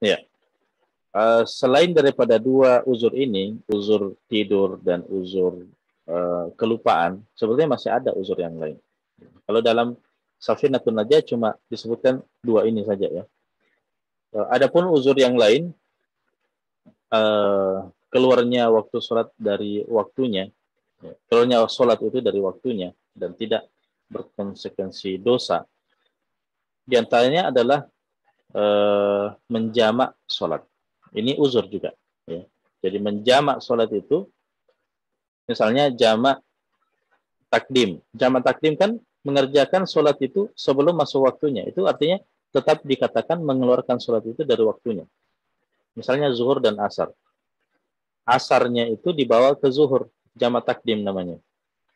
Ya. Selain daripada dua uzur ini, uzur tidur dan uzur kelupaan, sebetulnya masih ada uzur yang lain. Kalau dalam Safinatun Najah cuma disebutkan dua ini saja ya. Adapun uzur yang lain, keluarnya waktu sholat dari waktunya, keluarnya sholat itu dari waktunya dan tidak berkonsekuensi dosa. Di antaranya adalah menjamak sholat. Ini uzur juga. Ya. Jadi menjamak sholat itu, misalnya jamak takdim. Jamak takdim kan mengerjakan sholat itu sebelum masuk waktunya. Itu artinya tetap dikatakan mengeluarkan sholat itu dari waktunya. Misalnya zuhur dan asar. Asarnya itu dibawa ke zuhur. Jamak takdim namanya.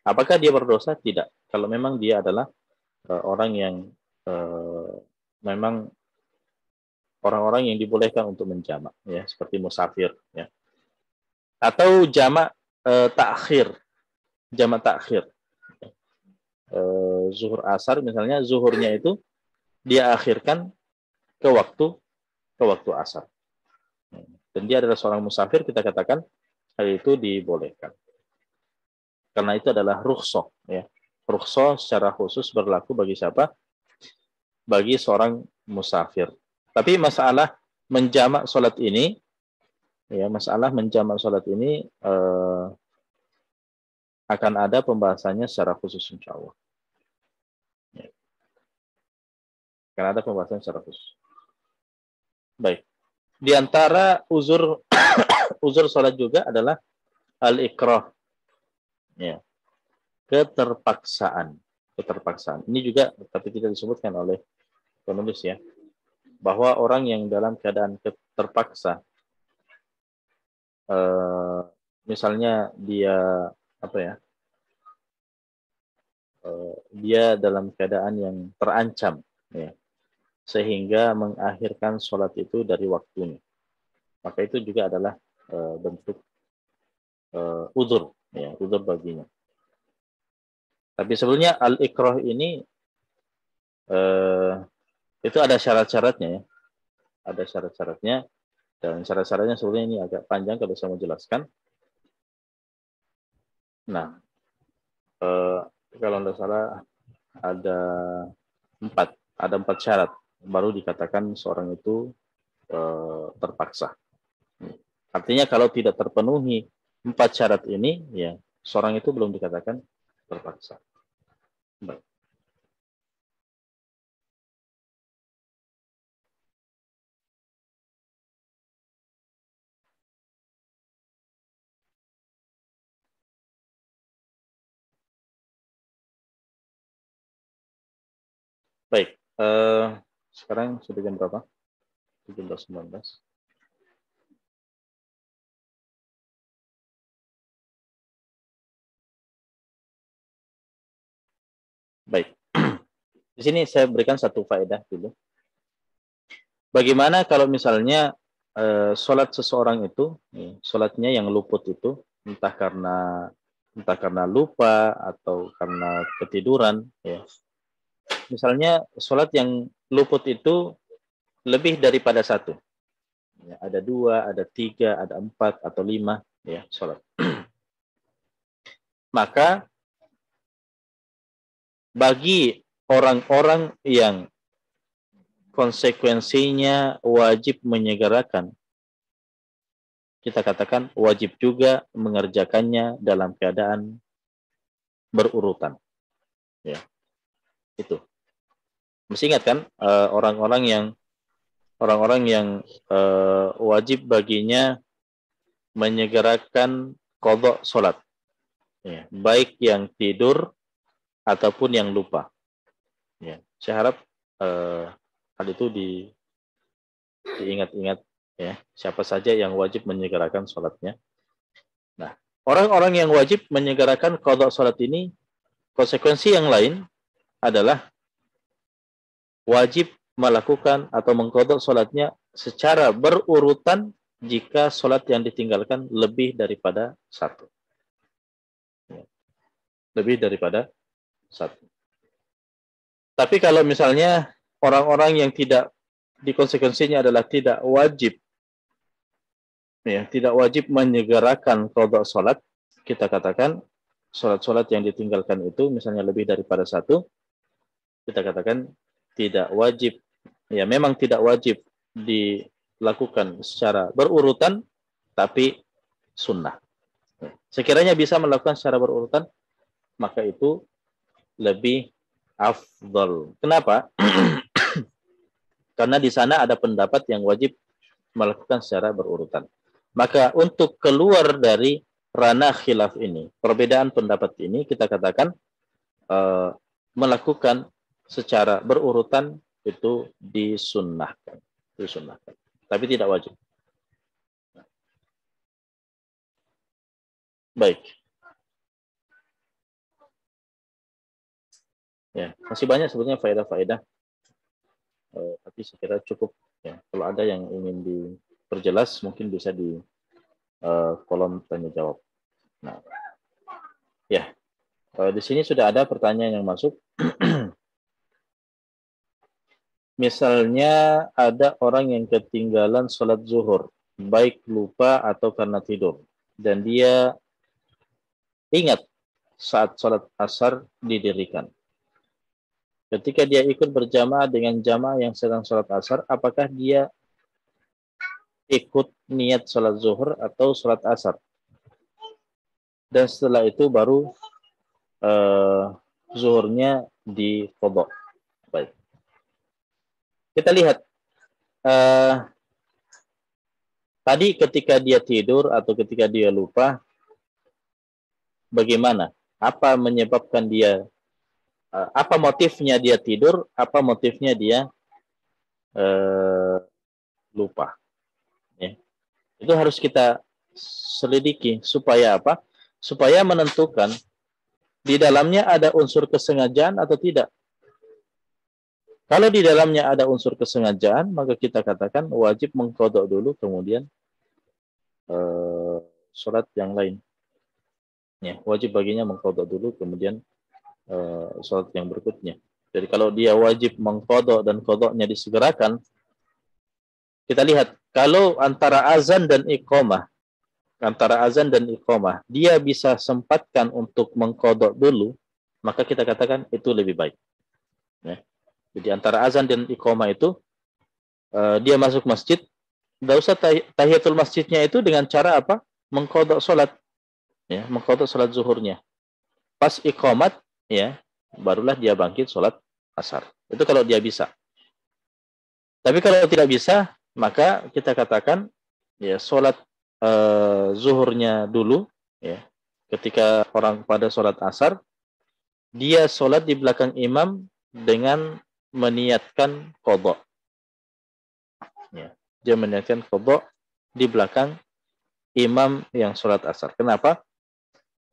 Apakah dia berdosa? Tidak. Kalau memang dia adalah orang yang memang orang-orang yang dibolehkan untuk menjamak, ya, seperti musafir, ya. Atau jamak takhir, jamak takhir. Zuhur asar misalnya, zuhurnya itu dia akhirkan ke waktu asar. Dan dia adalah seorang musafir, kita katakan hal itu dibolehkan. Karena itu adalah rukhsah, ya. Rukhsah secara khusus berlaku bagi siapa? Bagi seorang musafir. Tapi masalah menjamak sholat ini, ya, masalah menjamak sholat ini akan ada pembahasannya secara khusus insya Allah. Ya. Akan ada pembahasan secara khusus. Baik. Di antara uzur uzur sholat juga adalah al-ikrah. Ya. Keterpaksaan. Keterpaksaan. Ini juga tapi tidak disebutkan oleh penulis ya. Bahwa orang yang dalam keadaan terpaksa, misalnya dia apa ya, dia dalam keadaan yang terancam, ya, sehingga mengakhirkan sholat itu dari waktunya, maka itu juga adalah bentuk uzur, ya, uzur baginya. Tapi sebelumnya al-ikrah ini itu ada syarat-syaratnya ya, ada syarat-syaratnya, dan syarat-syaratnya sebetulnya ini agak panjang kalau saya mau jelaskan. Nah, kalau tidak salah ada empat syarat baru dikatakan seorang itu terpaksa. Artinya kalau tidak terpenuhi empat syarat ini, ya seorang itu belum dikatakan terpaksa. Baik. Baik. Sekarang sudah jam berapa? 17.19. Baik. Di sini saya berikan satu faedah dulu. Bagaimana kalau misalnya sholat seseorang itu, sholatnya yang luput itu, entah karena lupa atau karena ketiduran, ya. Misalnya sholat yang luput itu lebih daripada satu, ya, ada dua, ada tiga, ada empat atau lima, ya, sholat. Maka bagi orang-orang yang konsekuensinya wajib menyegerakan, kita katakan wajib juga mengerjakannya dalam keadaan berurutan. Ya, itu. Mesti ingat kan orang-orang yang wajib baginya menyegerakan qadha salat. Ya, baik yang tidur ataupun yang lupa. Ya, saya harap hal itu diingat-ingat ya, siapa saja yang wajib menyegerakan salatnya. Nah, orang-orang yang wajib menyegerakan qadha salat ini, konsekuensi yang lain adalah wajib melakukan atau mengqadha salatnya secara berurutan jika salat yang ditinggalkan lebih daripada satu. Ya, lebih daripada satu. Tapi kalau misalnya orang-orang yang tidak di konsekuensinya adalah tidak wajib, ya, tidak wajib menyegerakan qada salat, kita katakan salat-salat yang ditinggalkan itu misalnya lebih daripada satu, kita katakan tidak wajib, ya memang tidak wajib dilakukan secara berurutan, tapi sunnah. Sekiranya bisa melakukan secara berurutan, maka itu lebih afdal. Kenapa? Karena di sana ada pendapat yang wajib melakukan secara berurutan. Maka untuk keluar dari ranah khilaf ini, perbedaan pendapat ini, kita katakan melakukan secara berurutan itu disunnahkan. Disunnahkan. Tapi tidak wajib. Baik. Ya, masih banyak sebetulnya faedah-faedah. Tapi saya kira cukup. Ya. Kalau ada yang ingin diperjelas, mungkin bisa di kolom tanya jawab. Nah, ya, di sini sudah ada pertanyaan yang masuk. Misalnya ada orang yang ketinggalan sholat zuhur, baik lupa atau karena tidur, dan dia ingat saat sholat asar didirikan. Ketika dia ikut berjamaah dengan jamaah yang sedang sholat asar, apakah dia ikut niat sholat zuhur atau sholat asar? Dan setelah itu baru zuhurnya diqadha. Baik. Kita lihat tadi ketika dia tidur atau ketika dia lupa, bagaimana? Apa menyebabkan dia? Apa motifnya dia tidur? Apa motifnya dia lupa? Ya. Itu harus kita selidiki supaya apa? Supaya menentukan di dalamnya ada unsur kesengajaan atau tidak. Kalau di dalamnya ada unsur kesengajaan, maka kita katakan wajib mengqadha dulu, kemudian sholat yang lain. Ya, wajib baginya mengqadha dulu, kemudian sholat yang berikutnya. Jadi kalau dia wajib mengqadha dan qadhanya disegerakan, kita lihat kalau antara azan dan iqamah, dia bisa sempatkan untuk mengqadha dulu, maka kita katakan itu lebih baik. Ya. Jadi antara azan dan iqamah itu dia masuk masjid, tidak usah tahiyatul masjidnya itu dengan cara apa? Mengqadha sholat, ya, mengqadha sholat zuhurnya. Pas iqamat, ya, barulah dia bangkit sholat asar. Itu kalau dia bisa. Tapi kalau tidak bisa, maka kita katakan ya sholat zuhurnya dulu, ya. Ketika orang pada sholat asar, dia sholat di belakang imam dengan meniatkan qadha. Ya. Dia meniatkan qadha di belakang imam yang sholat asar. Kenapa?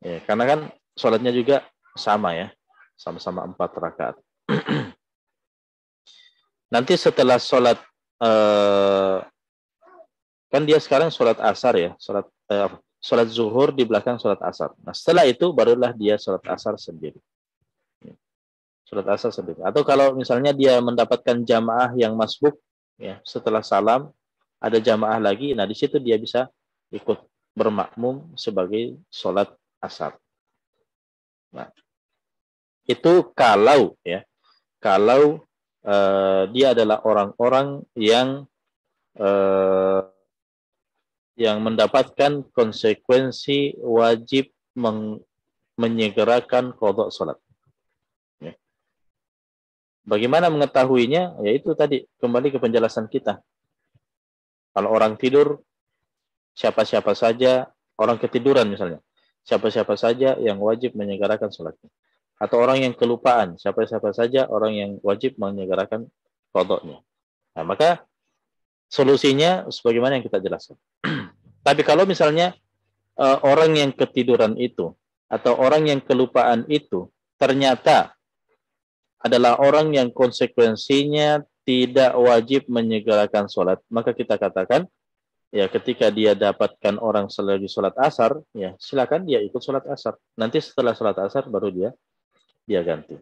Ya, karena kan sholatnya juga sama, ya, sama-sama 4 rakaat. Nanti setelah sholat kan dia sekarang sholat asar, ya, sholat zuhur di belakang sholat asar. Nah setelah itu barulah dia sholat asar sendiri. Sholat asar sendiri. Atau kalau misalnya dia mendapatkan jamaah yang masbuk, ya, setelah salam ada jamaah lagi, nah di situ dia bisa ikut bermakmum sebagai sholat asar. Nah, itu kalau, ya, kalau dia adalah orang-orang yang mendapatkan konsekuensi wajib menyegerakan qadha salat. Ya. Bagaimana mengetahuinya? Yaitu tadi, kembali ke penjelasan kita. Kalau orang tidur, siapa-siapa saja, orang ketiduran misalnya, siapa-siapa saja yang wajib menyegerakan salatnya. Atau orang yang kelupaan, siapa-siapa saja orang yang wajib menyegerakan qadhanya. Nah, maka solusinya sebagaimana yang kita jelaskan. Tapi kalau misalnya orang yang ketiduran itu atau orang yang kelupaan itu ternyata adalah orang yang konsekuensinya tidak wajib menyegerakan sholat, maka kita katakan, ya, ketika dia dapatkan orang selagi sholat asar, ya silakan dia ikut sholat asar. Nanti setelah sholat asar baru dia ganti.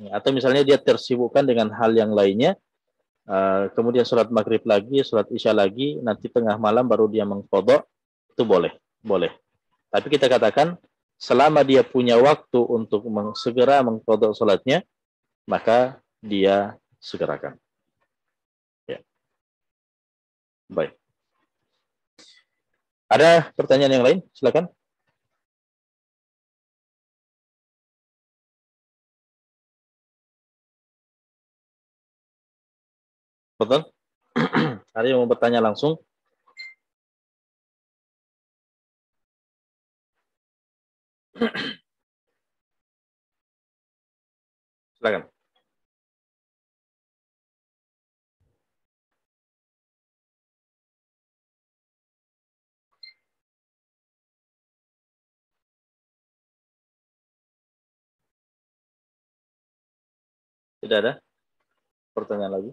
Ya, atau misalnya dia tersibukkan dengan hal yang lainnya, kemudian sholat maghrib lagi, sholat isya lagi, nanti tengah malam baru dia mengqadha, itu boleh, boleh. Tapi kita katakan selama dia punya waktu untuk segera mengqadha sholatnya, maka dia segerakan. Ya. Baik. Ada pertanyaan yang lain? Silakan. Betul? Ada yang mau bertanya langsung? Silakan. Tidak ada pertanyaan lagi?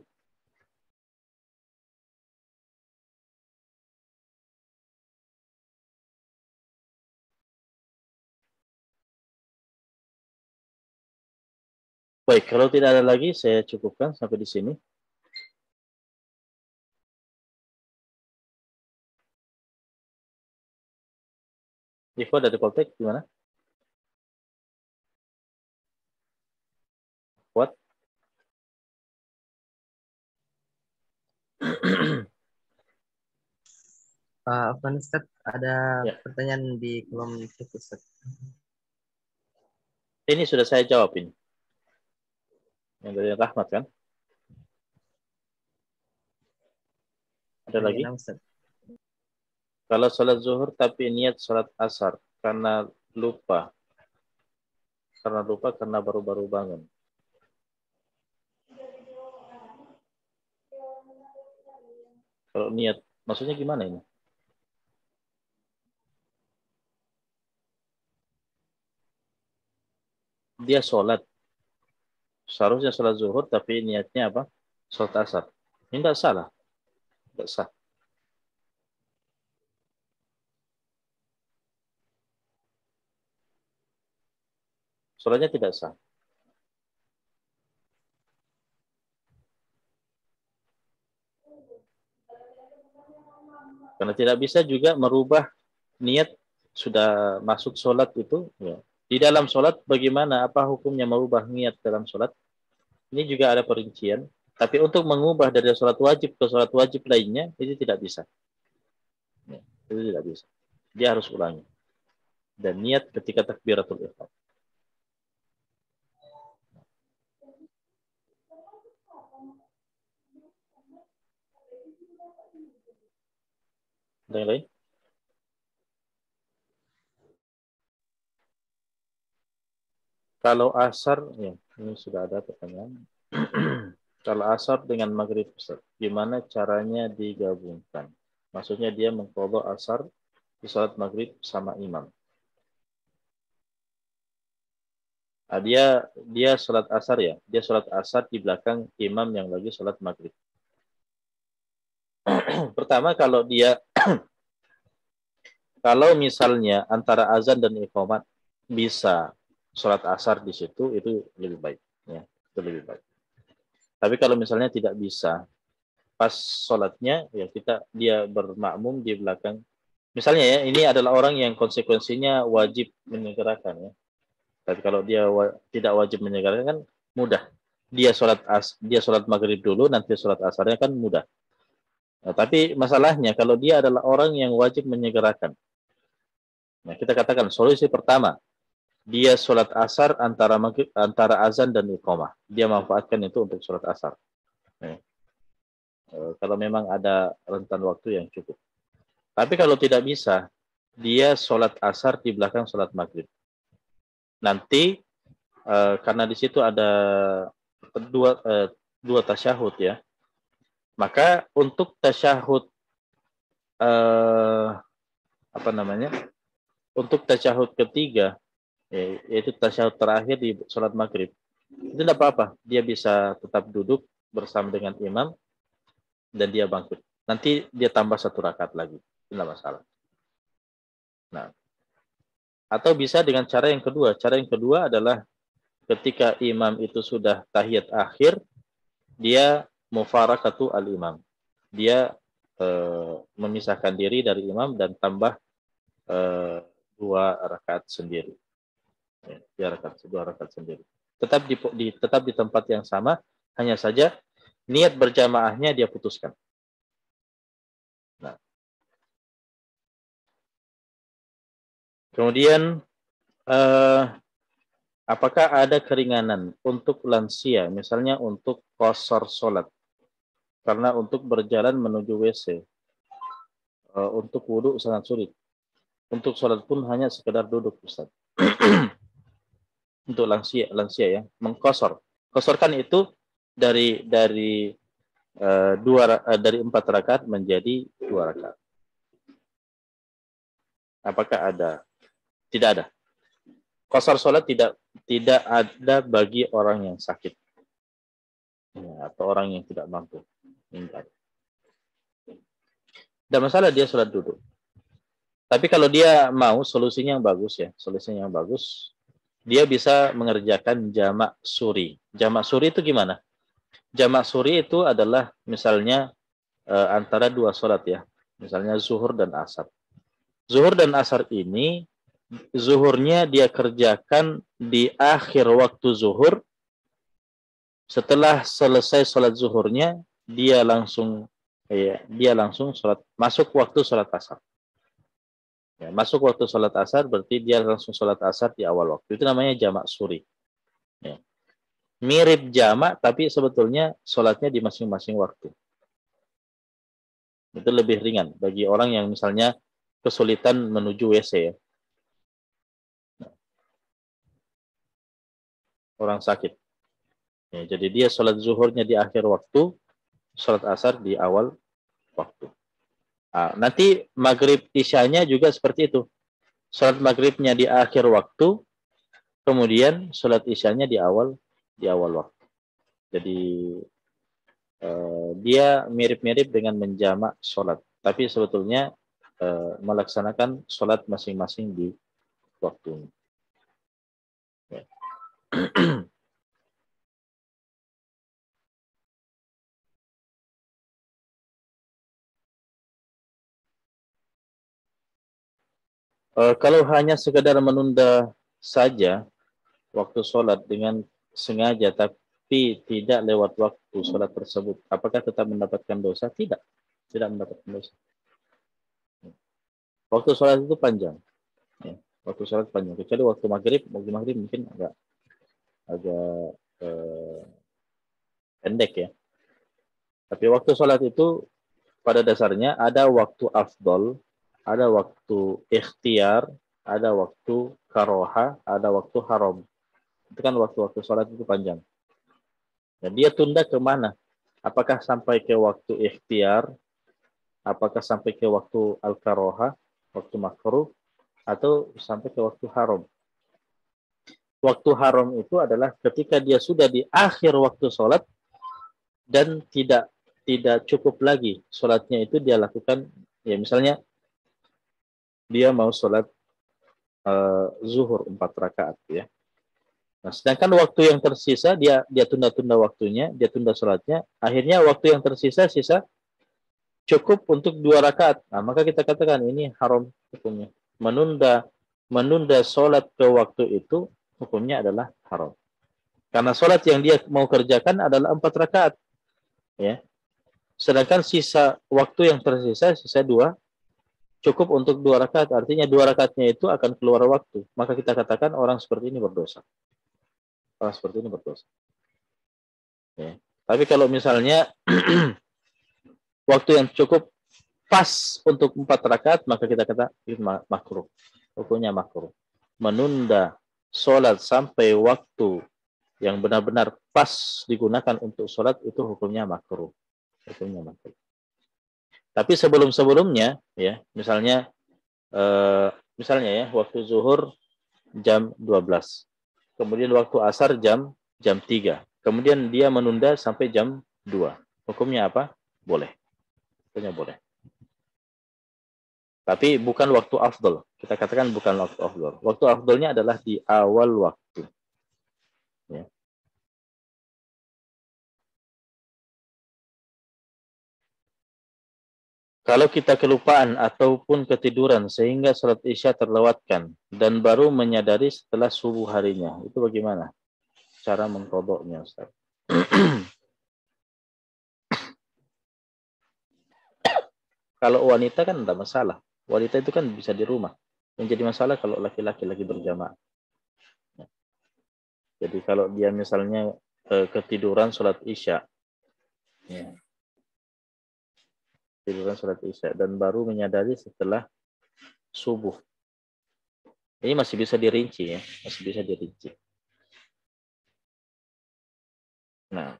Baik, kalau tidak ada lagi, saya cukupkan sampai di sini. Ivo dari Poltek, gimana? Kuat? Pak Ustaz, ada Ya. pertanyaan di kolom chat Ustaz. Ini sudah saya jawab ini. Yang dari Rahmat kan? Ada lagi? Ustaz. Kalau sholat zuhur tapi niat sholat asar karena lupa. Karena baru-baru bangun. Kalau niat, maksudnya gimana ini? Dia sholat. Seharusnya sholat zuhur tapi niatnya apa? Sholat asar. Ini tidak salah. Tidak sah. Sholatnya tidak sah. Karena tidak bisa juga merubah niat sudah masuk sholat itu. Ya. Di dalam sholat bagaimana? Apa hukumnya merubah niat dalam sholat? Ini juga ada perincian. Tapi untuk mengubah dari sholat wajib ke sholat wajib lainnya, itu tidak bisa. Ya, itu tidak bisa. Dia harus ulangi. Dan niat ketika takbiratul ihram. Ada yang lain? Kalau asar, ya, ini sudah ada pertanyaan. Kalau asar dengan maghrib, Ustaz, gimana caranya digabungkan? Maksudnya dia mengqadha asar di salat maghrib sama imam. Nah, dia salat asar ya, dia salat asar di belakang imam yang lagi salat maghrib. Pertama kalau misalnya antara azan dan iqamat bisa salat asar di situ, itu lebih baik, ya, itu lebih baik. Tapi kalau misalnya tidak bisa, pas sholatnya ya dia bermakmum di belakang. Misalnya ya, ini adalah orang yang konsekuensinya wajib menyegerakan ya. Tapi kalau dia tidak wajib menyegerakan kan mudah. Dia sholat maghrib dulu, nanti sholat asarnya kan mudah. Nah, tapi masalahnya kalau dia adalah orang yang wajib menyegerakan. Nah, kita katakan solusi pertama, dia sholat asar antara azan dan iqamah. Dia manfaatkan itu untuk sholat asar. Nah, kalau memang ada rentan waktu yang cukup. Tapi kalau tidak bisa, dia sholat asar di belakang sholat maghrib. Nanti karena di situ ada dua tasyahud ya, maka untuk tasyahud apa namanya? Untuk tasyahud ketiga, yaitu tasyahud terakhir di sholat maghrib, itu tidak apa-apa. Dia bisa tetap duduk bersama dengan imam dan dia bangkit. Nanti dia tambah satu rakaat lagi, tidak masalah. Nah, atau bisa dengan cara yang kedua. Cara yang kedua adalah ketika imam itu sudah tahiyat akhir, dia mufarakatu al-imam. Dia memisahkan diri dari imam dan tambah 2 rakaat sendiri. Ya, 2 rakaat sendiri. Tetap di tempat yang sama, hanya saja niat berjamaahnya dia putuskan. Nah, kemudian apakah ada keringanan untuk lansia, misalnya untuk qashar sholat, karena untuk berjalan menuju WC, untuk wudhu sangat sulit, untuk sholat pun hanya sekedar duduk, Ustaz. Untuk lansia ya, mengqashar. Qashar kan itu dari 4 rakaat menjadi 2 rakaat. Apakah ada? Tidak ada. Qashar sholat tidak ada bagi orang yang sakit, ya, atau orang yang tidak mampu. Tidak masalah dia sholat duduk. Tapi kalau dia mau solusinya yang bagus ya, solusinya yang bagus, dia bisa mengerjakan jamak suri. Jamak suri itu gimana? Jamak suri itu adalah misalnya antara 2 sholat ya, misalnya zuhur dan asar. Zuhur dan asar ini, zuhurnya dia kerjakan di akhir waktu zuhur. Setelah selesai sholat zuhurnya, dia langsung sholat, masuk waktu sholat asar. Ya, masuk waktu sholat asar berarti dia langsung sholat asar di awal waktu. Itu namanya jamak suri. Ya. Mirip jamak tapi sebetulnya sholatnya di masing-masing waktu. Itu lebih ringan bagi orang yang misalnya kesulitan menuju WC ya. Orang sakit. Ya, jadi dia sholat zuhurnya di akhir waktu, sholat asar di awal waktu. Nah, nanti maghrib isyanya juga seperti itu. Sholat maghribnya di akhir waktu, kemudian sholat isyanya di awal waktu. Jadi dia mirip-mirip dengan menjamak sholat, tapi sebetulnya melaksanakan sholat masing-masing di waktunya. Ya. Kalau hanya sekedar menunda saja waktu sholat dengan sengaja, tapi tidak lewat waktu sholat tersebut, apakah tetap mendapatkan dosa? Tidak, tidak mendapatkan dosa. Waktu sholat itu panjang, ya. Waktu sholat panjang. Kecuali waktu maghrib mungkin agak pendek ya. Tapi waktu sholat itu pada dasarnya ada waktu afdol, ada waktu ikhtiar, ada waktu karoha, ada waktu haram. Itu kan waktu-waktu sholat itu panjang. Dan dia tunda ke mana? Apakah sampai ke waktu ikhtiar? Apakah sampai ke waktu al-karoha, waktu makruh, atau sampai ke waktu haram? Waktu haram itu adalah ketika dia sudah di akhir waktu sholat dan tidak cukup lagi sholatnya itu dia lakukan. Ya misalnya dia mau sholat zuhur 4 rakaat ya. Nah, sedangkan waktu yang tersisa dia tunda-tunda waktunya, dia tunda sholatnya, akhirnya waktu yang tersisa cukup untuk 2 rakaat. Nah, maka kita katakan ini haram hukumnya. Menunda sholat ke waktu itu hukumnya adalah haram. Karena sholat yang dia mau kerjakan adalah 4 rakaat. Ya. Sedangkan sisa waktu yang tersisa, sisa 2, cukup untuk 2 rakaat. Artinya 2 rakaatnya itu akan keluar waktu. Maka kita katakan orang seperti ini berdosa. Orang seperti ini berdosa. Ya. Tapi kalau misalnya waktu yang cukup pas untuk 4 rakaat, maka kita kata itu makruh. Hukumnya makruh. Menunda sholat sampai waktu yang benar-benar pas digunakan untuk sholat itu hukumnya makruh. Hukumnya makruh. Tapi sebelum-sebelumnya, ya, misalnya ya waktu zuhur jam 12, kemudian waktu asar jam 3, kemudian dia menunda sampai jam 2. Hukumnya apa? Boleh. Hukumnya boleh. Tapi bukan waktu afdol. Kita katakan bukan waktu afdol. Waktu afdolnya adalah di awal waktu. Ya. Kalau kita kelupaan ataupun ketiduran sehingga salat Isya terlewatkan dan baru menyadari setelah subuh harinya, itu bagaimana cara mengqadanya, Ustaz? Kalau wanita kan tidak masalah. Wanita itu kan bisa di rumah. Yang jadi masalah kalau laki-laki lagi berjamaah. Jadi kalau dia misalnya ketiduran sholat Isya, ya, ketiduran sholat Isya dan baru menyadari setelah subuh. Ini masih bisa dirinci ya, masih bisa dirinci. Nah,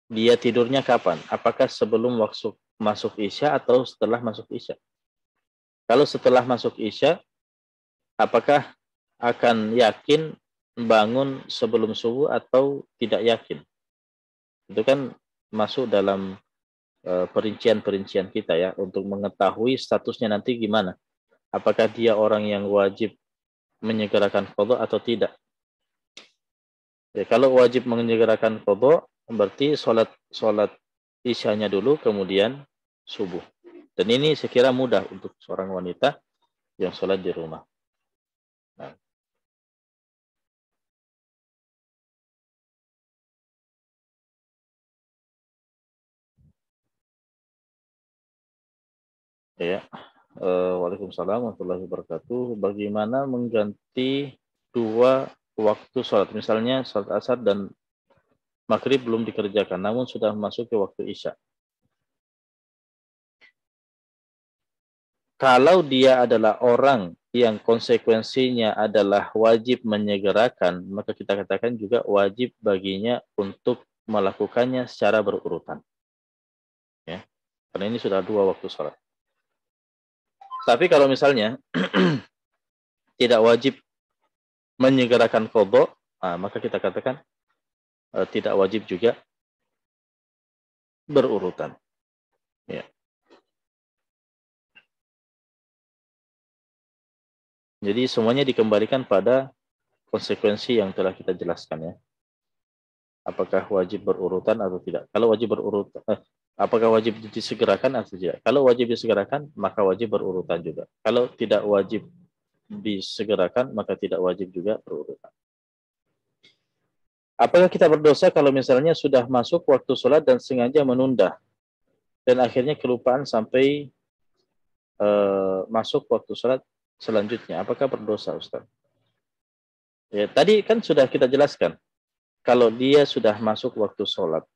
dia tidurnya kapan? Apakah sebelum waktu masuk Isya atau setelah masuk Isya? Kalau setelah masuk Isya, apakah akan yakin bangun sebelum subuh atau tidak yakin? Itu kan masuk dalam perincian-perincian kita ya untuk mengetahui statusnya nanti gimana. Apakah dia orang yang wajib menyegerakan qada atau tidak? Ya, kalau wajib menyegerakan qada, berarti sholat isyanya dulu, kemudian subuh. Dan ini saya kira mudah untuk seorang wanita yang sholat di rumah. Nah. Ya, Waalaikumsalam warahmatullahi wabarakatuh. Bagaimana mengganti dua waktu sholat? Misalnya sholat asar dan maghrib belum dikerjakan, namun sudah masuk ke waktu isya. Kalau dia adalah orang yang konsekuensinya adalah wajib menyegerakan, maka kita katakan juga wajib baginya untuk melakukannya secara berurutan. Ya, karena ini sudah dua waktu sholat. Tapi kalau misalnya tidak wajib menyegerakan qada, maka kita katakan tidak wajib juga berurutan. Ya. Jadi semuanya dikembalikan pada konsekuensi yang telah kita jelaskan ya. Apakah wajib berurutan atau tidak? Kalau wajib berurutan, apakah wajib disegerakan atau tidak? Kalau wajib disegerakan, maka wajib berurutan juga. Kalau tidak wajib disegerakan, maka tidak wajib juga berurutan. Apakah kita berdosa kalau misalnya sudah masuk waktu sholat dan sengaja menunda dan akhirnya kelupaan sampai masuk waktu sholat selanjutnya? Apakah berdosa, Ustaz? Ya, tadi kan sudah kita jelaskan. Kalau dia sudah masuk waktu sholat,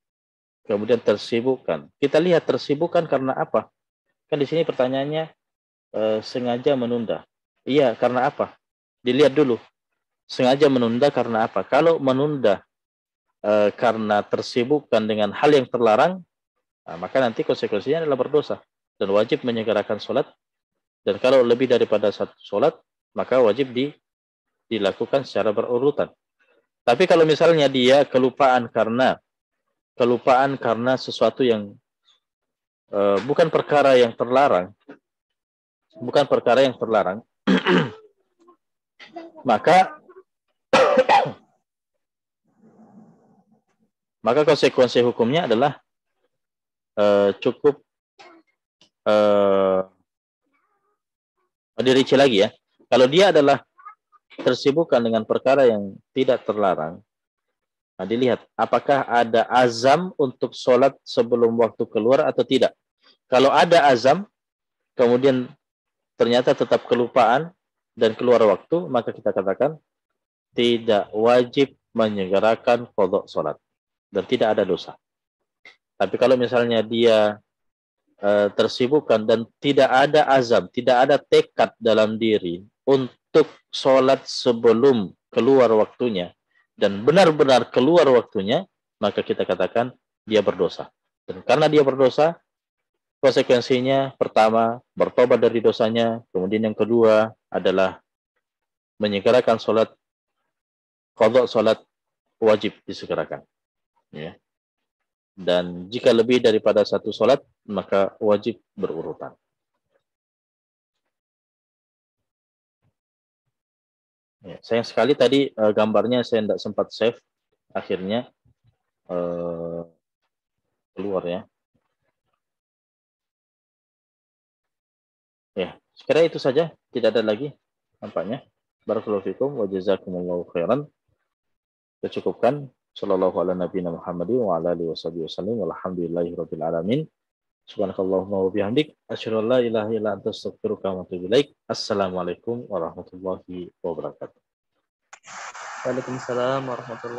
kemudian tersibukkan. Kita lihat tersibukkan karena apa? Kan di sini pertanyaannya sengaja menunda. Iya, karena apa? Dilihat dulu. Sengaja menunda karena apa? Kalau menunda karena tersibukkan dengan hal yang terlarang, maka nanti konsekuensinya adalah berdosa dan wajib menyegerakan sholat. Dan kalau lebih daripada satu sholat, maka wajib dilakukan secara berurutan. Tapi kalau misalnya dia kelupaan karena sesuatu yang bukan perkara yang terlarang, maka konsekuensi hukumnya adalah cukup dirinci lagi ya. Kalau dia adalah tersibukkan dengan perkara yang tidak terlarang, nah dilihat apakah ada azam untuk sholat sebelum waktu keluar atau tidak. Kalau ada azam, kemudian ternyata tetap kelupaan dan keluar waktu, maka kita katakan tidak wajib menyegerakan qada sholat dan tidak ada dosa. Tapi kalau misalnya dia tersibukkan dan tidak ada azam, tidak ada tekad dalam diri untuk sholat sebelum keluar waktunya dan benar-benar keluar waktunya, maka kita katakan dia berdosa. Dan karena dia berdosa, konsekuensinya pertama bertobat dari dosanya, kemudian yang kedua adalah menyegerakan sholat, qada sholat wajib disegerakan. Ya. Dan jika lebih daripada satu sholat, maka wajib berurutan. Ya, sayang sekali tadi gambarnya saya tidak sempat save, akhirnya keluar ya. Sekira itu saja, tidak ada lagi nampaknya. Barakallahu fikum wa jazakumullahu khairan. Kita cukupkan. Sallallahu ala nabiyina Muhammadin wa ala alihi wasallam. Walhamdulillahi rabbil alamin. Subhanakallahumma wa bihamdik. Asyhadu an la ilaha illa anta astaghfiruka wa atubu ilaik. Assalamualaikum warahmatullahi wabarakatuh. Waalaikumsalam warahmatullahi